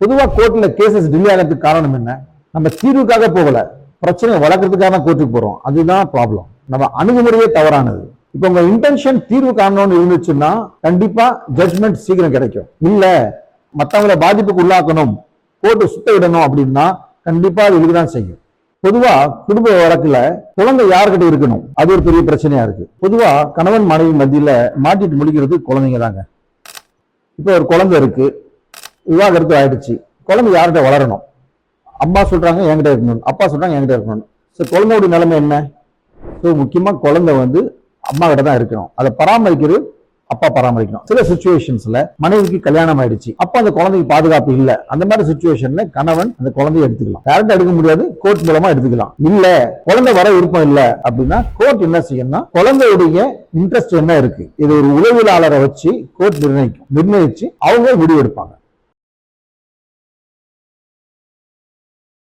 பொதுவா கோர்ட்ல cases delay ஆகிறதுக்கு காரணம் என்ன? நம்ம தீர்வுக்காக போகல, பிரச்சனையை வளர்க்கறதுக்காக கோர்ட்டுக்கு போறோம். அதுதான் ப்ராப்ளம். நம்ம அணுகுமுறையே தவறானது. இப்ப உங்க இன்டென்ஷன் தீர்வு காணணும்னு இருந்துச்சுன்னா கண்டிப்பா ஜட்மெண்ட் சீக்கிரம் கிடைக்கும். இல்ல மத்தவங்களை பாதிப்புக்கு உள்ளாக்கணும், கோர்ட்டு சுத்த விடணும் அப்படின்னா கண்டிப்பா அது இதுதான் செய்யும். பொதுவா குடும்ப வழக்குல குழந்தை யாருக்கிட்ட இருக்கணும், அது ஒரு பெரிய பிரச்சனையா இருக்கு. பொதுவா கணவன் மனைவி மத்தியில மாட்டிட்டு முடிக்கிறது குழந்தைங்க தாங்க. இப்ப ஒரு குழந்தை இருக்கு, விவாகரத்து ஆயிடுச்சு, குழந்தை யார்கிட்ட வளரணும்? அம்மா சொல்றாங்க என்கிட்ட இருக்கணும், அப்பா சொல்றாங்க என்கிட்ட இருக்கணும். குழந்தையோட நிலைமை என்ன? முக்கியமா குழந்தை அம்மா கிட்ட தான் இருக்கணும். அதை பராமரிக்கிறது அப்பா பராமரிக்கணும். சில சிச்சுவேஷன்ஸ்ல மனைவிக்கு கல்யாணம் ஆயிடுச்சு, அப்ப அந்த குழந்தைக்கு பாதுகாப்பு இல்ல, அந்த மாதிரி சிச்சுவேஷன்ல கணவன் அந்த குழந்தையை எடுத்துக்கலாம். டேரக்டா எடுக்க முடியாது, கோர்ட் மூலமா எடுத்துக்கலாம். இல்ல குழந்தை வர விருப்பம் இல்ல அப்படின்னா கோர்ட் என்ன செய்யணும்னா குழந்தையுடைய இன்ட்ரெஸ்ட் என்ன இருக்கு, இது ஒரு உளவியலாளரை வச்சு கோர்ட் நிர்ணயிச்சு அவங்க முடிவு எடுப்பாங்க.